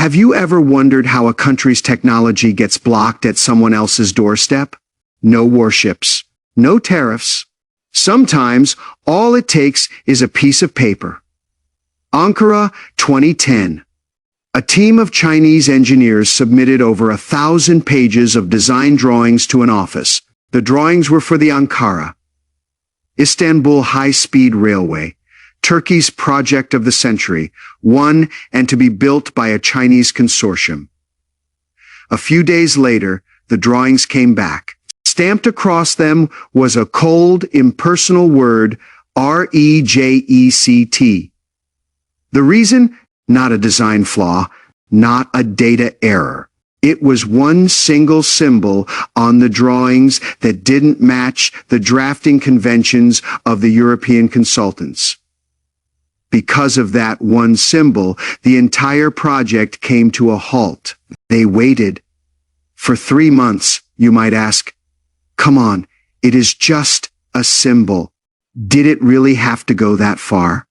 Have you ever wondered how a country's technology gets blocked at someone else's doorstep? No warships, no tariffs. Sometimes all it takes is a piece of paper. Ankara, 2010. A team of Chinese engineers submitted over 1,000 pages of design drawings to an office. The drawings were for the Ankara-Istanbul high-speed railway, Turkey's project of the century, won and to be built by a Chinese consortium. A few days later, the drawings came back. Stamped across them was a cold, impersonal word, reject. The reason? Not a design flaw, not a data error. It was one single symbol on the drawings that didn't match the drafting conventions of the European consultants. Because of that one symbol, the entire project came to a halt. They waited. For 3 months, you might ask. Come on, it is just a symbol. Did it really have to go that far?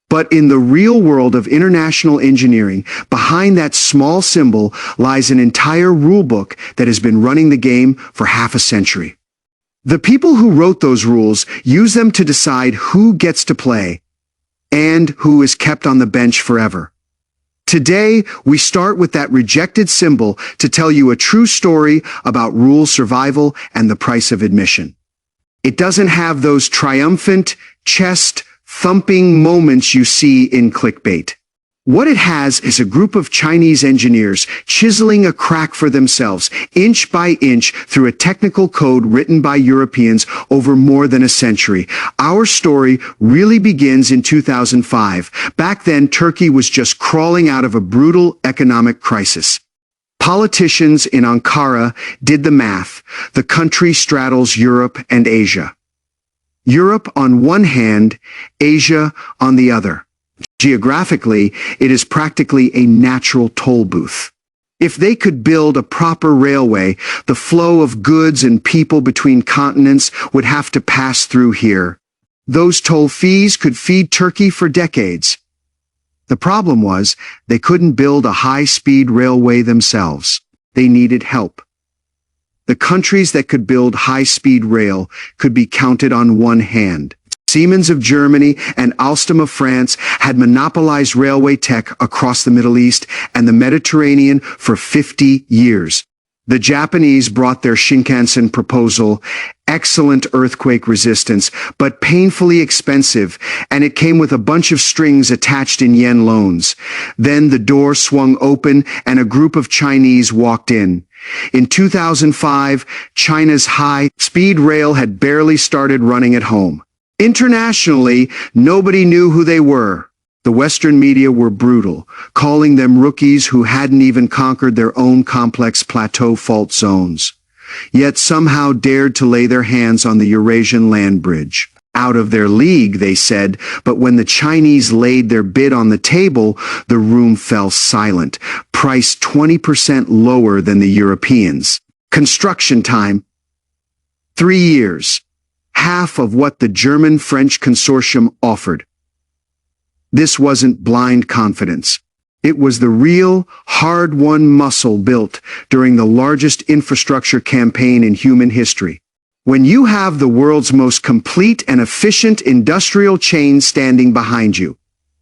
But in the real world of international engineering, behind that small symbol lies an entire rulebook that has been running the game for half a century. The people who wrote those rules use them to decide who gets to play and who is kept on the bench forever. Today, we start with that rejected symbol to tell you a true story about rule survival and the price of admission. It doesn't have those triumphant, chest-thumping moments you see in clickbait. What it has is a group of Chinese engineers chiseling a crack for themselves, inch by inch, through a technical code written by Europeans over more than a century. Our story really begins in 2005. Back then, Turkey was just crawling out of a brutal economic crisis. Politicians in Ankara did the math. The country straddles Europe and Asia. Europe on one hand, Asia on the other. Geographically, it is practically a natural toll booth. If they could build a proper railway, the flow of goods and people between continents would have to pass through here. Those toll fees could feed Turkey for decades. The problem was, they couldn't build a high-speed railway themselves. They needed help. The countries that could build high-speed rail could be counted on one hand. Siemens of Germany and Alstom of France had monopolized railway tech across the Middle East and the Mediterranean for 50 years. The Japanese brought their Shinkansen proposal, excellent earthquake resistance, but painfully expensive, and it came with a bunch of strings attached in yen loans. Then the door swung open and a group of Chinese walked in. In 2005, China's high-speed rail had barely started running at home. Internationally, nobody knew who they were. The Western media were brutal, calling them rookies who hadn't even conquered their own complex plateau fault zones, yet somehow dared to lay their hands on the Eurasian land bridge. Out of their league, they said, but when the Chinese laid their bid on the table, the room fell silent, priced 20% lower than the Europeans. Construction time, 3 years. Half of what the German-French consortium offered. This wasn't blind confidence. It was the real, hard-won muscle built during the largest infrastructure campaign in human history. When you have the world's most complete and efficient industrial chain standing behind you,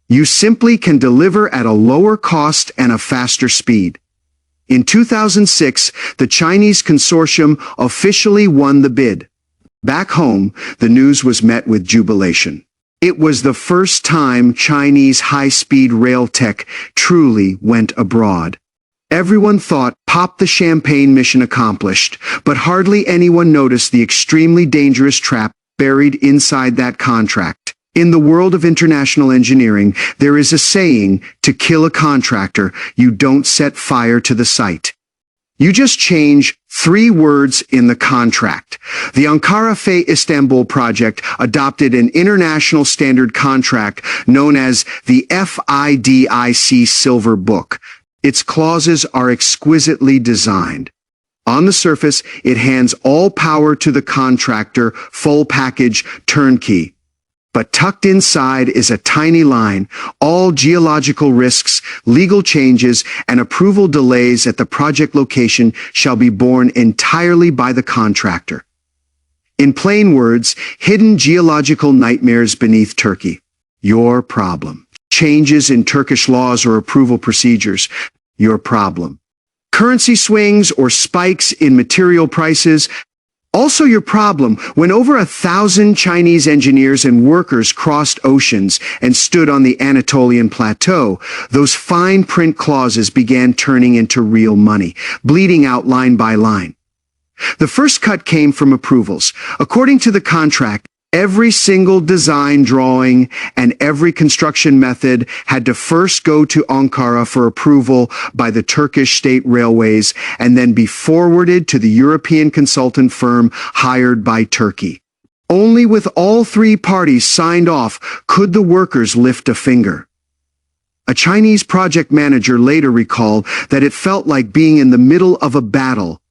you simply can deliver at a lower cost and a faster speed. In 2006, the Chinese consortium officially won the bid. Back home, the news was met with jubilation. It was the first time Chinese high-speed rail tech truly went abroad. Everyone thought, pop the champagne, mission accomplished, but hardly anyone noticed the extremely dangerous trap buried inside that contract. In the world of international engineering, there is a saying, to kill a contractor, you don't set fire to the site. You just change 3 words in the contract. The Ankara-Istanbul project adopted an international standard contract known as the FIDIC Silver Book. Its clauses are exquisitely designed. On the surface, it hands all power to the contractor, full package, turnkey. But tucked inside is a tiny line: all geological risks, legal changes, and approval delays at the project location shall be borne entirely by the contractor. In plain words, hidden geological nightmares beneath Turkey. Your problem. Changes in Turkish laws or approval procedures. Your problem. Currency swings or spikes in material prices. Also your problem when over 1,000 Chinese engineers and workers crossed oceans and stood on the Anatolian plateau. Those fine print clauses began turning into real money, bleeding out line by line. The first cut came from approvals. According to the contract, every single design drawing and every construction method had to first go to Ankara for approval by the Turkish state railways and then be forwarded to the European consultant firm hired by Turkey. Only with all three parties signed off could the workers lift a finger. A Chinese project manager later recalled that it felt like being in the middle of a battle,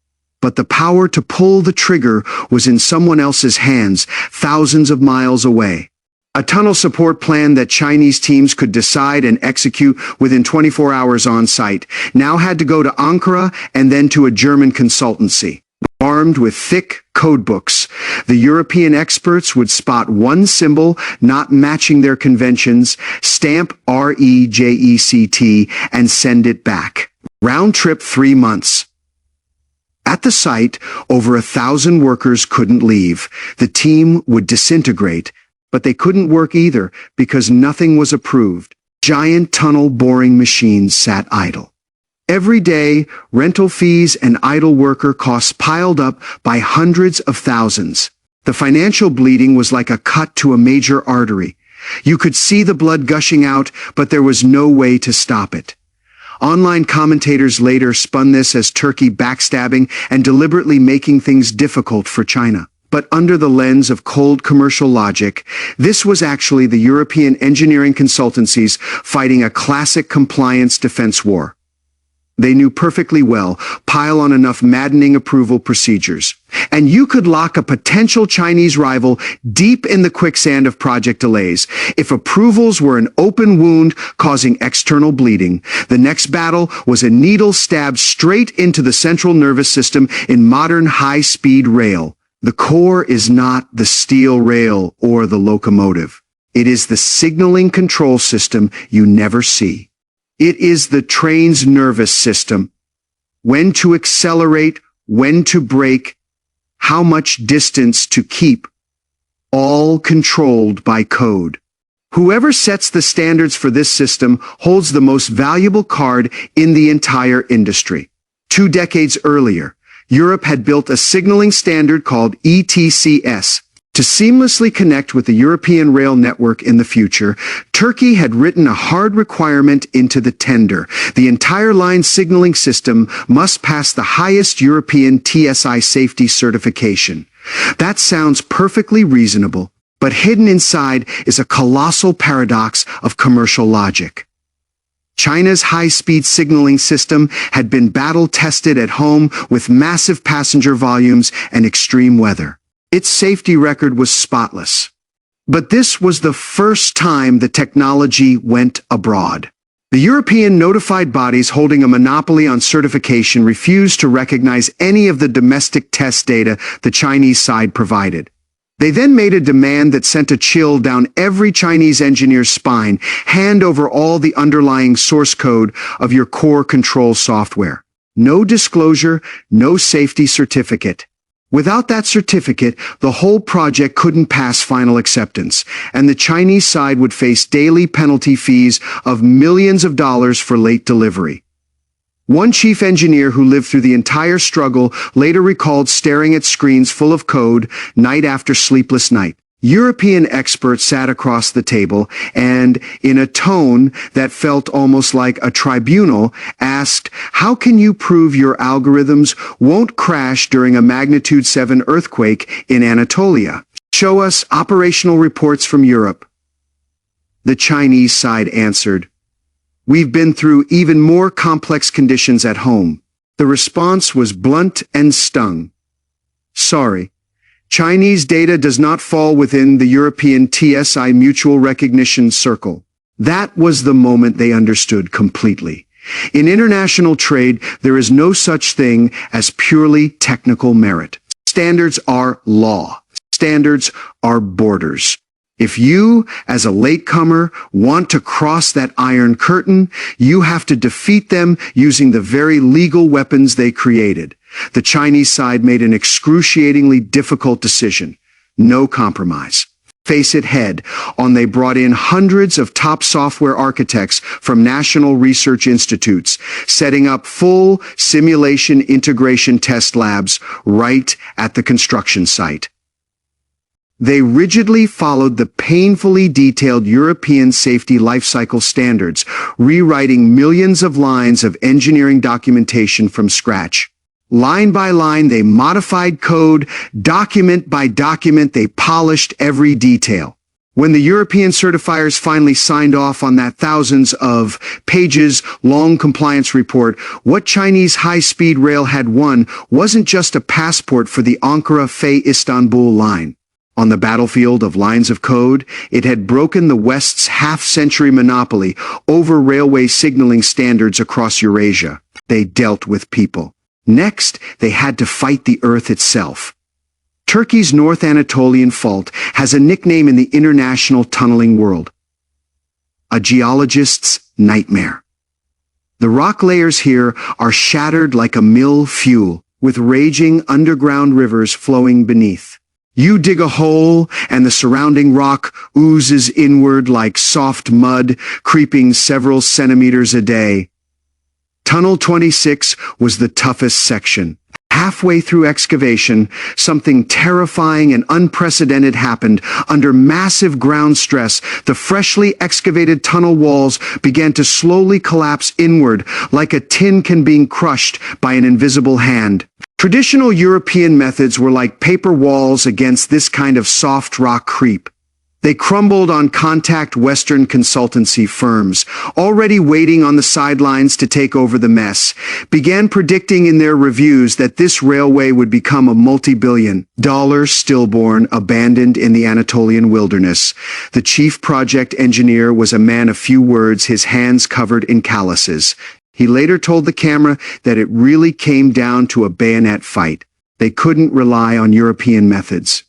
but the power to pull the trigger was in someone else's hands, thousands of miles away. A tunnel support plan that Chinese teams could decide and execute within 24 hours on site now had to go to Ankara and then to a German consultancy. Armed with thick codebooks, the European experts would spot one symbol not matching their conventions, stamp REJECT, and send it back. Round trip 3 months. At the site, over 1,000 workers couldn't leave. The team would disintegrate, but they couldn't work either because nothing was approved. Giant tunnel boring machines sat idle. Every day, rental fees and idle worker costs piled up by hundreds of thousands. The financial bleeding was like a cut to a major artery. You could see the blood gushing out, but there was no way to stop it. Online commentators later spun this as Turkey backstabbing and deliberately making things difficult for China. But under the lens of cold commercial logic, this was actually the European engineering consultancies fighting a classic compliance defense war. They knew perfectly well, pile on enough maddening approval procedures, and you could lock a potential Chinese rival deep in the quicksand of project delays. If approvals were an open wound causing external bleeding, the next battle was a needle stabbed straight into the central nervous system in modern high-speed rail. The core is not the steel rail or the locomotive. It is the signaling control system you never see. It is the train's nervous system. When to accelerate, when to brake, how much distance to keep, all controlled by code. Whoever sets the standards for this system holds the most valuable card in the entire industry. 2 decades earlier, Europe had built a signaling standard called ETCS. To seamlessly connect with the European rail network in the future, Turkey had written a hard requirement into the tender. The entire line signaling system must pass the highest European TSI safety certification. That sounds perfectly reasonable, but hidden inside is a colossal paradox of commercial logic. China's high-speed signaling system had been battle-tested at home with massive passenger volumes and extreme weather. Its safety record was spotless. But this was the first time the technology went abroad. The European notified bodies holding a monopoly on certification refused to recognize any of the domestic test data the Chinese side provided. They then made a demand that sent a chill down every Chinese engineer's spine: hand over all the underlying source code of your core control software. No disclosure, no safety certificate. Without that certificate, the whole project couldn't pass final acceptance, and the Chinese side would face daily penalty fees of millions of dollars for late delivery. One chief engineer who lived through the entire struggle later recalled staring at screens full of code night after sleepless night. European experts sat across the table and, in a tone that felt almost like a tribunal, asked, "How can you prove your algorithms won't crash during a magnitude 7 earthquake in Anatolia? Show us operational reports from Europe." The Chinese side answered, "We've been through even more complex conditions at home." The response was blunt and stung. "Sorry, Chinese data does not fall within the European TSI mutual recognition circle. That was the moment they understood completely. In international trade, there is no such thing as purely technical merit. Standards are law. Standards are borders. If you, as a latecomer, want to cross that iron curtain, you have to defeat them using the very legal weapons they created. The Chinese side made an excruciatingly difficult decision. No compromise. Face it head on. They brought in hundreds of top software architects from national research institutes, setting up full simulation integration test labs right at the construction site. They rigidly followed the painfully detailed European safety lifecycle standards, rewriting millions of lines of engineering documentation from scratch. Line by line, they modified code. Document by document, they polished every detail. When the European certifiers finally signed off on that thousands of pages long compliance report, what Chinese high-speed rail had won wasn't just a passport for the Ankara-Istanbul line. On the battlefield of lines of code, it had broken the West's half-century monopoly over railway signaling standards across Eurasia. They dealt with people. Next, they had to fight the earth itself. Turkey's North Anatolian fault has a nickname in the international tunneling world: a geologist's nightmare. The rock layers here are shattered like a mill fuel, with raging underground rivers flowing beneath. You dig a hole, and the surrounding rock oozes inward like soft mud, creeping several centimeters a day. Tunnel 26 was the toughest section. Halfway through excavation, something terrifying and unprecedented happened. Under massive ground stress, the freshly excavated tunnel walls began to slowly collapse inward, like a tin can being crushed by an invisible hand. Traditional European methods were like paper walls against this kind of soft rock creep. They crumbled on contact Western consultancy firms, already waiting on the sidelines to take over the mess, began predicting in their reviews that this railway would become a multi-billion-dollar stillborn abandoned in the Anatolian wilderness. The chief project engineer was a man of few words, his hands covered in calluses. He later told the camera that it really came down to a bayonet fight. They couldn't rely on European methods.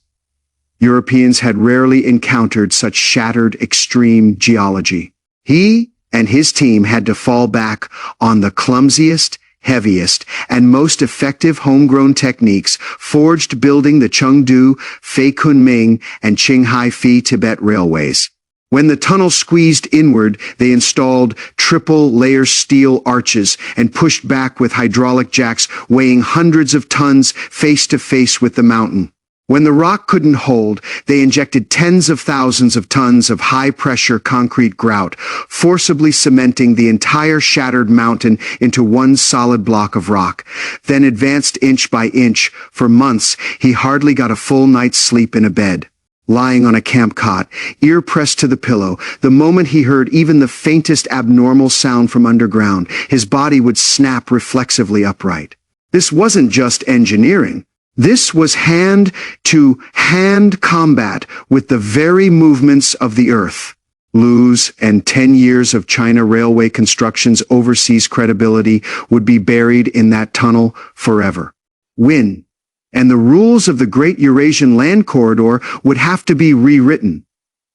Europeans had rarely encountered such shattered extreme geology. He and his team had to fall back on the clumsiest, heaviest, and most effective homegrown techniques forged building the Chengdu, Fei-Kunming, and Qinghai-Phi Tibet railways. When the tunnel squeezed inward, they installed triple-layer steel arches and pushed back with hydraulic jacks weighing hundreds of tons face to face with the mountain. When the rock couldn't hold, they injected tens of thousands of tons of high-pressure concrete grout, forcibly cementing the entire shattered mountain into one solid block of rock, then advanced inch by inch. For months, he hardly got a full night's sleep in a bed. Lying on a camp cot, ear pressed to the pillow, the moment he heard even the faintest abnormal sound from underground, his body would snap reflexively upright. This wasn't just engineering. This was hand-to-hand combat with the very movements of the earth. Lose, and 10 years of China railway construction's overseas credibility would be buried in that tunnel forever. Win, and the rules of the Great Eurasian Land Corridor would have to be rewritten.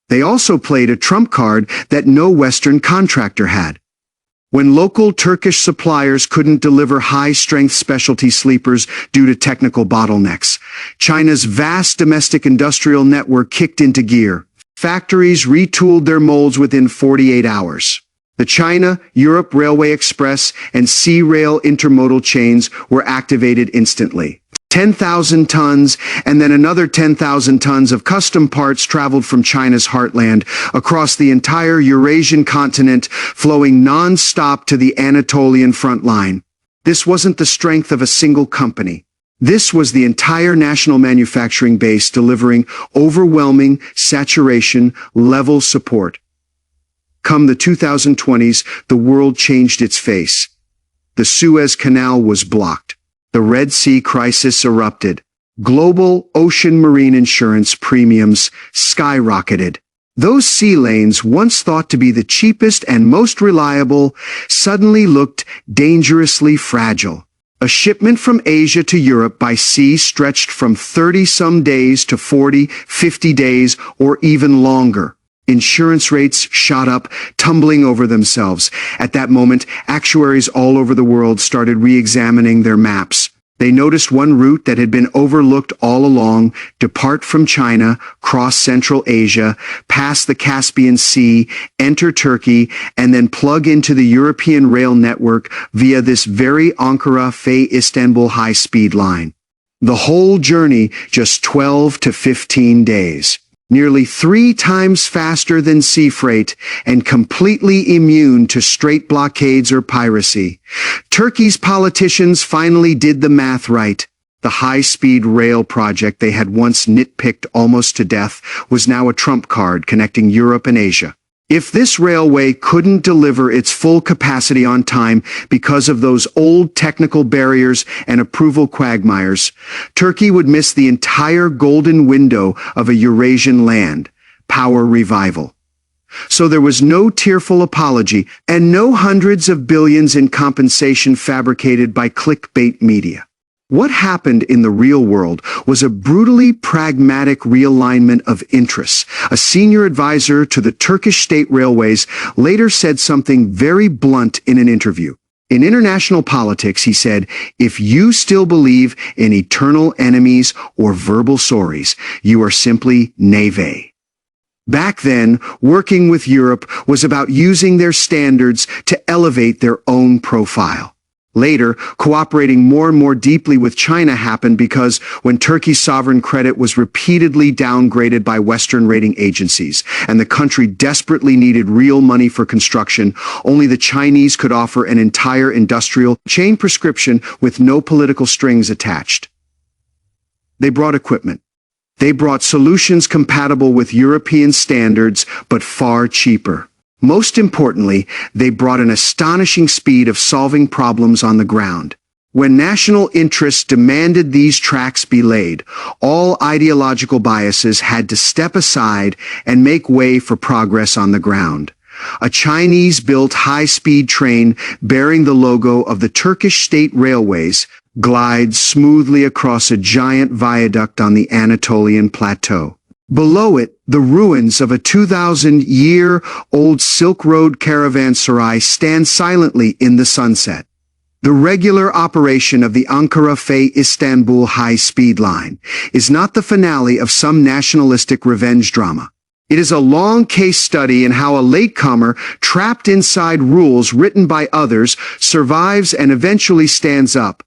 They also played a trump card that no Western contractor had. When local Turkish suppliers couldn't deliver high-strength specialty sleepers due to technical bottlenecks, China's vast domestic industrial network kicked into gear. Factories retooled their molds within 48 hours. The China-Europe Railway Express and Sea Rail intermodal chains were activated instantly. 10,000 tons, and then another 10,000 tons of custom parts traveled from China's heartland across the entire Eurasian continent, flowing non-stop to the Anatolian front line. This wasn't the strength of a single company. This was the entire national manufacturing base delivering overwhelming saturation-level support. Come the 2020s, the world changed its face. The Suez Canal was blocked. The Red Sea crisis erupted. Global ocean marine insurance premiums skyrocketed. Those sea lanes, once thought to be the cheapest and most reliable, suddenly looked dangerously fragile. A shipment from Asia to Europe by sea stretched from 30-some days to 40, 50 days, or even longer. Insurance rates shot up, tumbling over themselves. At that moment, actuaries all over the world started re-examining their maps. They noticed one route that had been overlooked all along: depart from China, cross Central Asia, pass the Caspian Sea, enter Turkey, and then plug into the European rail network via this very Ankara-Istanbul high-speed line. The whole journey just 12 to 15 days. Nearly 3 times faster than sea freight, and completely immune to strait blockades or piracy. Turkey's politicians finally did the math right. The high-speed rail project they had once nitpicked almost to death was now a trump card connecting Europe and Asia. If this railway couldn't deliver its full capacity on time because of those old technical barriers and approval quagmires, Turkey would miss the entire golden window of a Eurasian land power revival. So there was no tearful apology and no hundreds of billions in compensation fabricated by clickbait media. What happened in the real world was a brutally pragmatic realignment of interests. A senior advisor to the Turkish State Railways later said something very blunt in an interview. In international politics, he said, "If you still believe in eternal enemies or verbal sorries, you are simply naïve." Back then, working with Europe was about using their standards to elevate their own profile. Later, cooperating more and more deeply with China happened because when Turkey's sovereign credit was repeatedly downgraded by Western rating agencies, and the country desperately needed real money for construction, only the Chinese could offer an entire industrial chain prescription with no political strings attached. They brought equipment. They brought solutions compatible with European standards, but far cheaper. Most importantly, they brought an astonishing speed of solving problems on the ground. When national interests demanded these tracks be laid, all ideological biases had to step aside and make way for progress on the ground. A Chinese-built high-speed train bearing the logo of the Turkish State Railways glides smoothly across a giant viaduct on the Anatolian plateau. Below it, the ruins of a 2,000-year-old Silk Road caravanserai stand silently in the sunset. The regular operation of the Ankara-Istanbul high-speed line is not the finale of some nationalistic revenge drama. It is a long case study in how a latecomer, trapped inside rules written by others, survives and eventually stands up.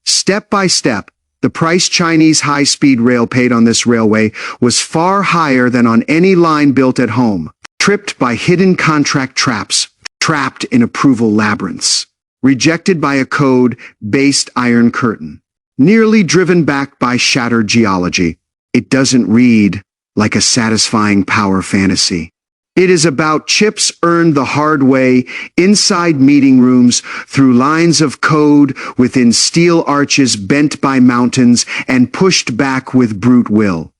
Step by step, the price Chinese high-speed rail paid on this railway was far higher than on any line built at home, tripped by hidden contract traps, trapped in approval labyrinths, rejected by a code-based iron curtain, nearly driven back by shattered geology. It doesn't read like a satisfying power fantasy. It is about chips earned the hard way, inside meeting rooms, through lines of code, within steel arches bent by mountains and pushed back with brute will.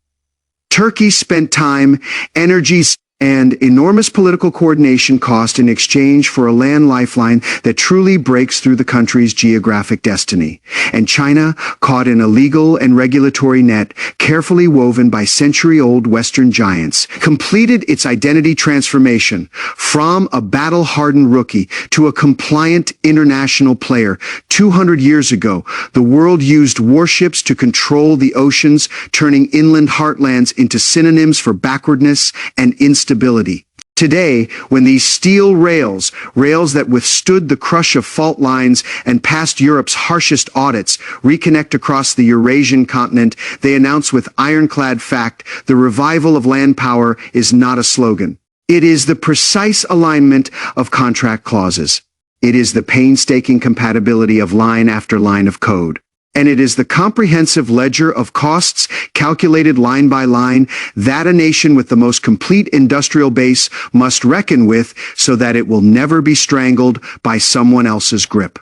Turkey spent time, energy, and enormous political coordination cost in exchange for a land lifeline that truly breaks through the country's geographic destiny. And China, caught in a legal and regulatory net carefully woven by century-old Western giants, completed its identity transformation from a battle-hardened rookie to a compliant international player. 200 years ago, the world used warships to control the oceans, turning inland heartlands into synonyms for backwardness and instability. Today, when these steel rails that withstood the crush of fault lines and passed Europe's harshest audits, reconnect across the Eurasian continent, they announce with ironclad fact the revival of land power is not a slogan. It is the precise alignment of contract clauses. It is the painstaking compatibility of line after line of code. And it is the comprehensive ledger of costs, calculated line by line, that a nation with the most complete industrial base must reckon with so that it will never be strangled by someone else's grip.